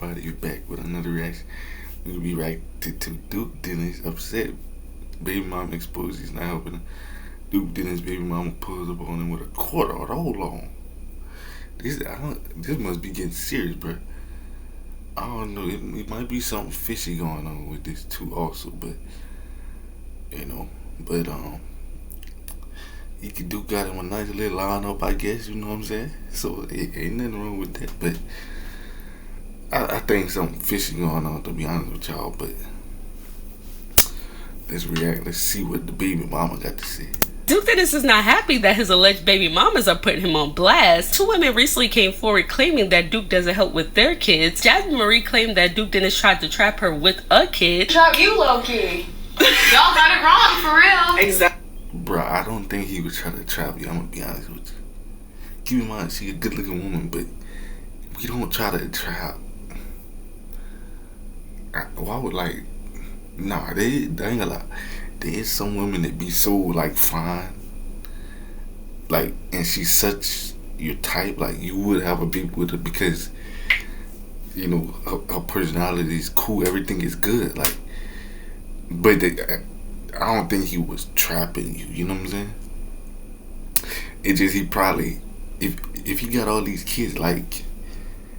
everybody? Back with another reaction. We'll be reacted to Duke Dennis upset. Baby mom exposed he's not helping him. Duke Dennis baby mama pulls up on him with a quarter. Hold on. This must be getting serious, bro. I don't know. It might be something fishy going on with this too, also. But you know, but he could do got him a nice little lineup, I guess. You know what I'm saying? So it ain't nothing wrong with that. But I think something fishy going on, to be honest with y'all. But let's react. Let's see what the baby mama got to say. Duke Dennis is not happy that his alleged baby mamas are putting him on blast. Two women recently came forward claiming that Duke doesn't help with their kids. Jasmine Marie claimed that Duke Dennis tried to trap her with a kid. Trap you, low-key. Y'all got it wrong, for real. Exactly. Bruh, I don't think he was trying to trap you. I'm gonna be honest with you. Keep in mind, she a good looking woman, but we don't try to trap. Why would they ain't gonna lie. There is some women that be so fine, and she's such your type, you would have a baby with her because her personality is cool, everything is good, but I don't think he was trapping you. You know what I'm saying? It just he probably if he got all these kids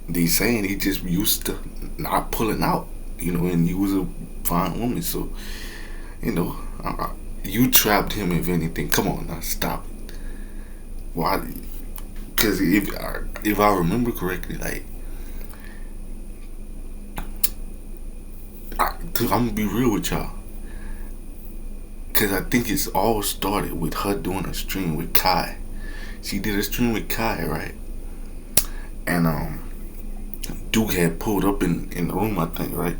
they saying he just used to not pulling out, and you was a fine woman, so you trapped him, if anything. Come on now, stop it. Why? Because if I remember correctly, I'm gonna be real with y'all. Because I think it's all started with her doing a stream with Kai. She did a stream with Kai, right? And Duke had pulled up in the room, I think, right?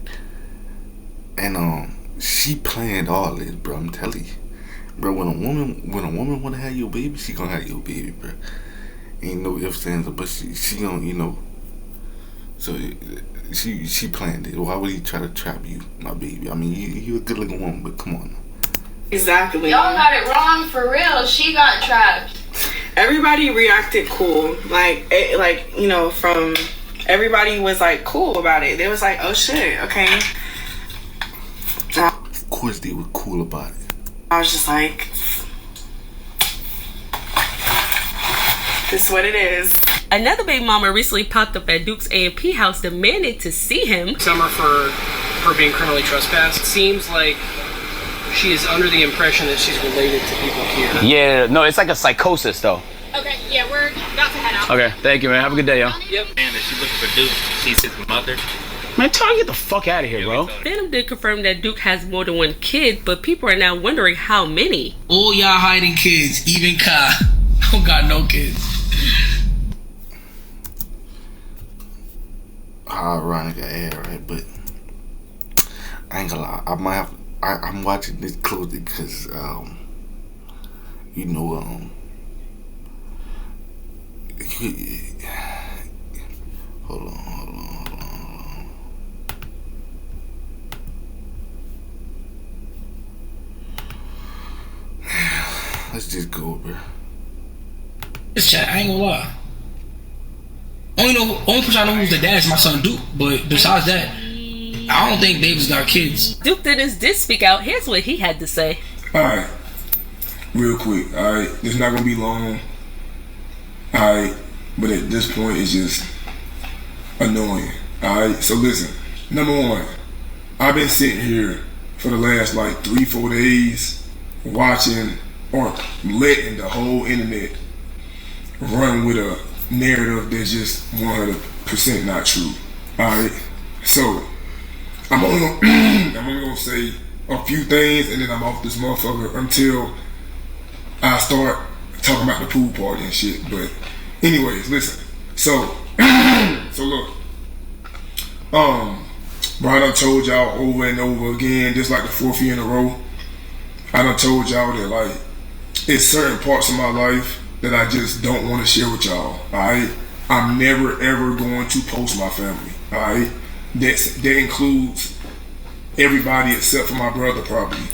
And she planned all this, bro. I'm telling you, bro. When a woman wanna have your baby, she gonna have your baby, bro. Ain't no ifs, ands, but she gonna, So she planned it. Why would he try to trap you, my baby? I mean, you a good looking woman, but come on. Exactly. Y'all got it wrong, for real. She got trapped. Everybody reacted cool, from everybody was cool about it. They was oh shit, okay. Of course they were cool about it. I was just this is what it is. Another baby mama recently popped up at Duke's A&P house demanding to see him. Summer for her being criminally trespassed. Seems like she is under the impression that she's related to people here. Yeah, no, it's like a psychosis though. Okay, yeah, we're about to head out. Okay, thank you, man. Have a good day, yo. Yep. And that she's looking for Duke. She's his mother. Man, tell her to get the fuck out of here, bro. Phantom did confirm that Duke has more than one kid, but people are now wondering how many. All y'all hiding kids, even Kai. Don't got no kids. How ironic I am, right? But I ain't gonna lie. I'm watching this closely because, hold on. Let's just go, bro. This chat, I ain't gonna lie. Only person I know who's the dad is my son Duke, but besides that, I don't think Davis got kids. Duke Dennis did speak out. Here's what he had to say. Alright, real quick, alright, it's not gonna be long, alright, but at this point it's just annoying, alright? So listen, number one, I've been sitting here for the last 3-4 days watching or letting the whole internet run with a narrative that's just 100% not true, alright? So I'm only gonna say a few things and then I'm off this motherfucker until I start talking about the pool party and shit. But anyways, listen. So look, Brian, I told y'all over and over again, just the 4th year in a row, I done told y'all that it's certain parts of my life that I just don't want to share with y'all. Alright, I'm never ever going to post my family. Alright, that includes everybody except for my brother. Probably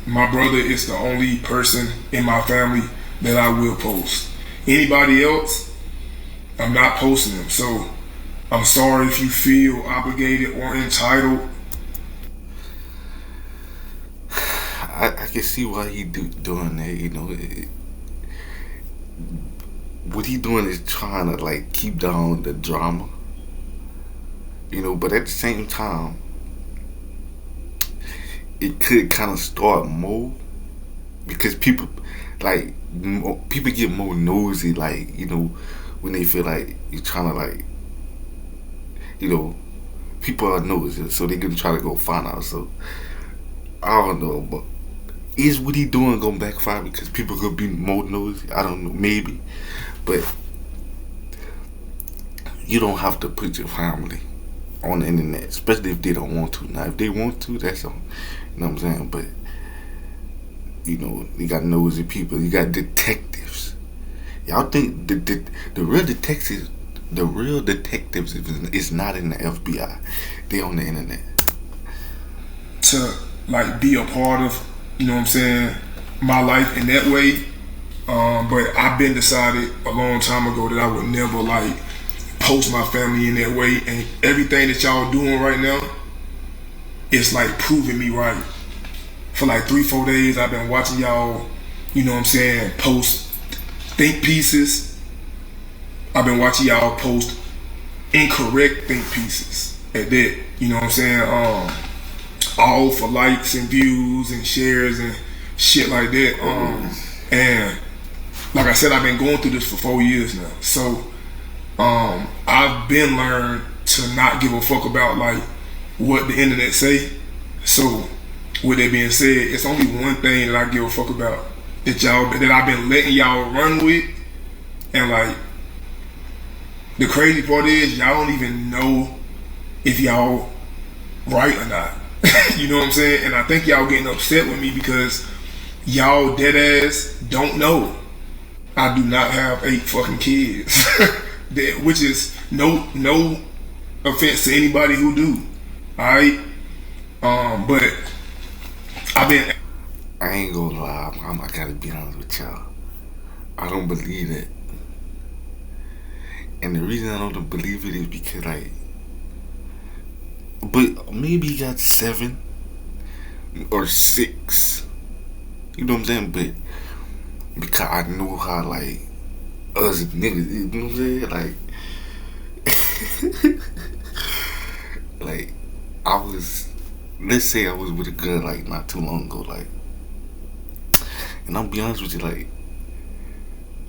my brother is the only person in my family that I will post. Anybody else, I'm not posting them. So I'm sorry if you feel obligated or entitled. I can see why he doing that, you know. What he doing is trying to like keep down the drama, you know, but at the same time it could kind of start more because people get more nosy, like, you know, when they feel like you're trying to, like, you know, people are nosy, so they're gonna try to go find out. So I don't know, but is what he doing gonna backfire because people gonna be more nosy? I don't know, maybe. But you don't have to put your family on the internet, especially if they don't want to. Now, if they want to, that's on, you know what I'm saying? But, you know, you got nosy people, you got detectives. Y'all think the real detectives is not in the FBI. They on the internet. To, like, be a part of, you know what I'm saying, my life in that way. But I've been decided a long time ago that I would never, like, post my family in that way. And everything that y'all doing right now, it's like proving me right. For like 3-4 days, I've been watching y'all, you know what I'm saying, post think pieces. I've been watching y'all post incorrect think pieces at that, you know what I'm saying, all for likes and views and shares and shit like that. And like I said, I've been going through this for 4 years now. So I've been learned to not give a fuck about like what the internet say. So with that being said, it's only one thing that I give a fuck about that I've been letting y'all run with. And like, the crazy part is y'all don't even know if y'all right or not. You know what I'm saying? And I think y'all getting upset with me because y'all dead ass don't know. I do not have 8 fucking kids. Which is no offense to anybody who do. Alright? But I ain't gonna lie, I gotta be honest with y'all. I don't believe it. And the reason I don't believe it is because, like, but maybe he got 7 or 6. You know what I'm saying? But because I know how, like, us niggas, you know what I'm saying? Like, let's say I was with a girl, like, not too long ago, like, and I'll be honest with you, like,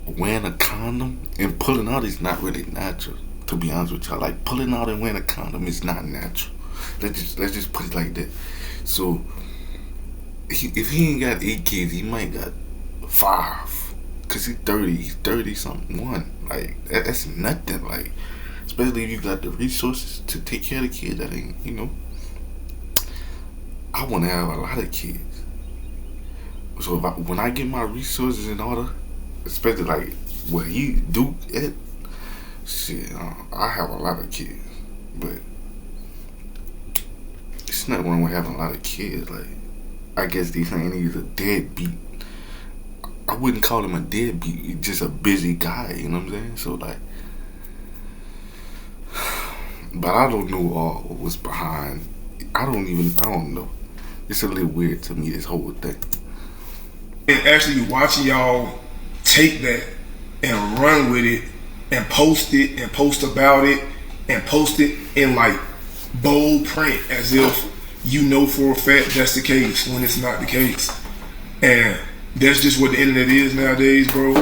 wearing a condom and pulling out is not really natural, to be honest with y'all. Like, pulling out and wearing a condom is not natural. Let's just put it like that. So, if he ain't got 8 kids, he might got 5. Cause he's 30 something, 1. Like, that's nothing. Like, especially if you got the resources to take care of the kid. That ain't, you know. I want to have a lot of kids. So when I get my resources in order, especially like what he do it, shit, I have a lot of kids. But it's not wrong with having a lot of kids. Like, I guess they saying he's a deadbeat. I wouldn't call him a deadbeat. He's just a busy guy. You know what I'm saying? So like, but I don't know all what's behind. I don't know. It's a little weird to me, this whole thing. And actually watching y'all take that and run with it and post it and post about it and post it in like bold print as if you know for a fact that's the case when it's not the case. And that's just what the internet is nowadays, bro.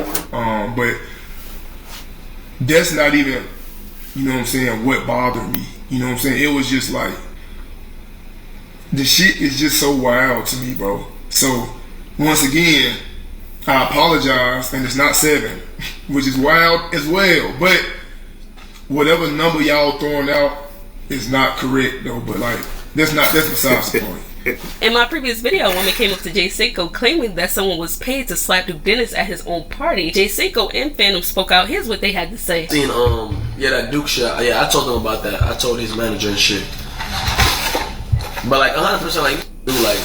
But that's not even, you know what I'm saying, what bothered me. You know what I'm saying? It was just like, the shit is just so wild to me, bro. So once again, I apologize, and it's not 7, which is wild as well. But whatever number y'all throwing out is not correct, though. But like, that's besides the point. In my previous video, a woman came up to Jay Cinco claiming that someone was paid to slap Duke Dennis at his own party. Jay Cinco and Phantom spoke out. Here's what they had to say. Seen that Duke shit. Yeah, I told him about that. I told his manager and shit. But like 100%, like, dude, like,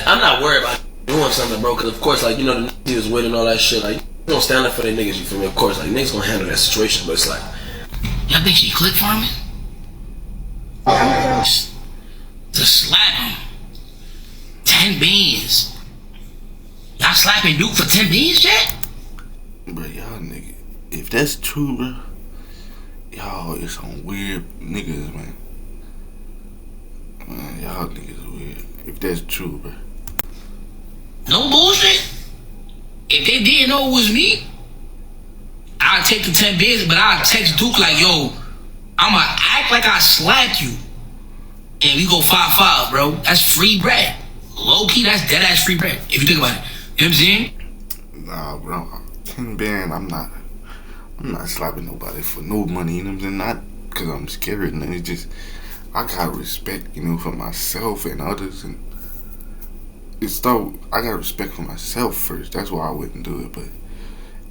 I'm not worried about doing something, bro. Cause of course, like, you know, the niggas he was with and all that shit. Like, you don't stand up for their niggas. You feel me? Of course, like, niggas gonna handle that situation. But it's like, Y'all think she click farming? To slap him. 10 beans. Y'all slapping Duke for 10 beans, yet? Bro, y'all nigga, if that's true, bro, y'all is some weird niggas, man. Man, y'all niggas weird. If that's true, bro. No bullshit. If they didn't know it was me, I'd take the 10 beans, but I'd text Duke like, yo, I'ma act like I slapped you. And we go 5-5, bro. That's free bread. Low key, that's dead ass free bread. If you think about it. You know what I'm saying? Nah, bro. 10 band, I'm not slapping nobody for no money, you know what I'm saying? Not because I'm scared, and it's just, I got respect, you know, for myself and others, and I got respect for myself first. That's why I wouldn't do it. But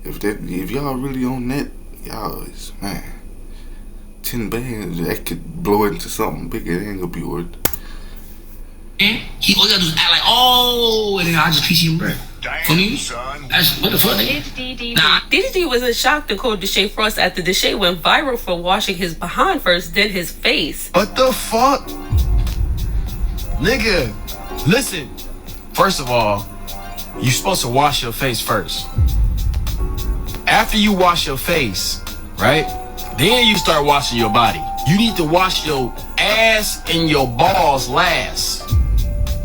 if y'all really on that, y'all is, man, 10 bands, that could blow into something bigger. It ain't gonna be worth it. And he all you gotta do is act like, oh, and then I just PC him bread. For me, that's what the fuck, nigga. Nah. DDD was in shock to quote Deshae Frost after Deshae went viral for washing his behind first, then his face. What the fuck? Nigga, listen. First of all, you're supposed to wash your face first. After you wash your face, right? Then you start washing your body. You need to wash your ass and your balls last.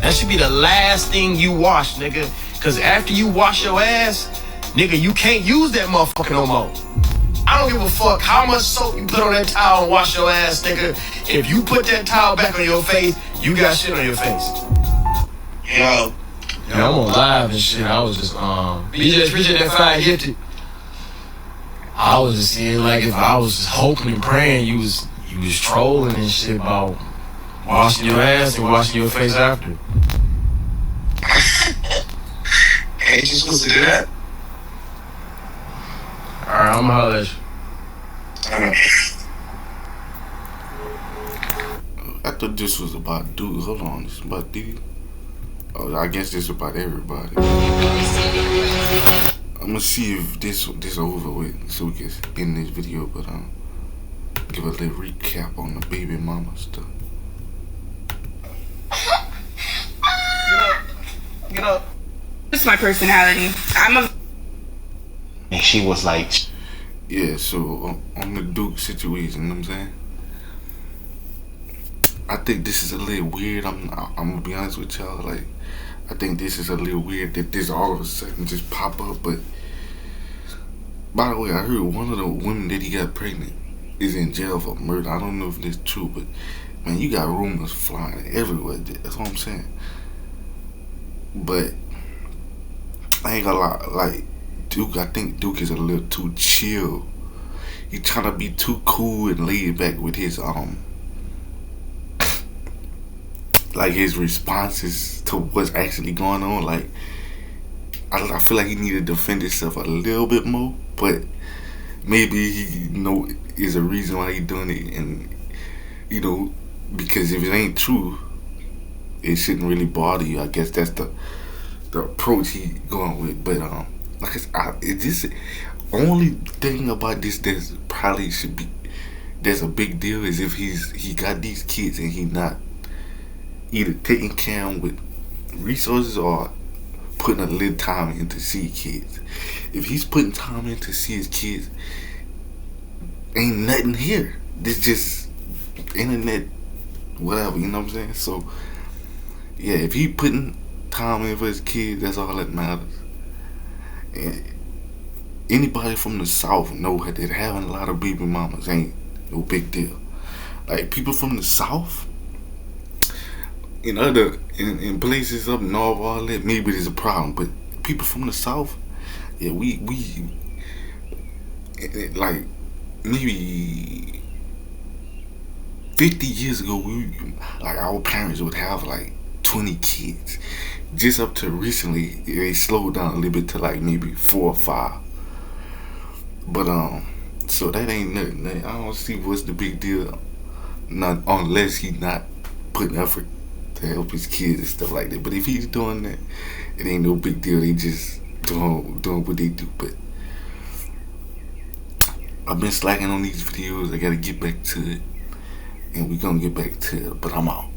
That should be the last thing you wash, nigga. Cause after you wash your ass, nigga, you can't use that motherfucker no more. I don't give a fuck how much soap you put on that towel and wash your ass, nigga. If you put that towel back on your face, you got shit on your face. Yo. I'm on live and shit. I was just, BJ, appreciate that 5 gifted. I was just saying, like, if I was just hoping and praying you was trolling and shit about washing your ass and washing your face after. Ain't you supposed to do that? Alright, I'm gonna holler at you. I thought this was about dude. Hold on, this is about Diddy. Oh, I guess this is about everybody. I'm gonna see if this over with so we can end this video, but give a little recap on the baby mama stuff. Get up. This is my personality. And she was like, yeah, so on the Duke situation, you know what I'm saying? I think this is a little weird. I'm gonna be honest with y'all. Like, I think this is a little weird that this all of a sudden just pop up. But by the way, I heard one of the women that he got pregnant is in jail for murder. I don't know if this is true, but man, you got rumors flying everywhere. That's what I'm saying. But I ain't gonna lie, like Duke, I think Duke is a little too chill. He trying to be too cool and laid back with his like his responses to what's actually going on. Like I feel like he need to defend himself a little bit more, but maybe he is a reason why he doing it, and because if it ain't true, it shouldn't really bother you. I guess that's the approach he going with. But like it's just only thing about this that probably should be there's a big deal is if he got these kids and he not either taking care of them with resources or putting a little time in to see kids. If he's putting time in to see his kids, ain't nothing here. This just internet, whatever, you know what I'm saying? So yeah, if he putting time in for his kids, that's all that matters. And anybody from the South know that having a lot of baby mamas ain't no big deal. Like people from the South, in places up north, all that, maybe there's a problem. But people from the South, yeah, we like maybe 50 years ago, our parents would have like 20 kids. Just up to recently, they slowed down a little bit to like maybe 4 or 5. But so that ain't nothing. I don't see what's the big deal, not unless he not putting effort to help his kids and stuff like that. But if he's doing that, it ain't no big deal. They just doing what they do. But I've been slacking on these videos. I gotta get back to it. And we gonna get back to it. But I'm out.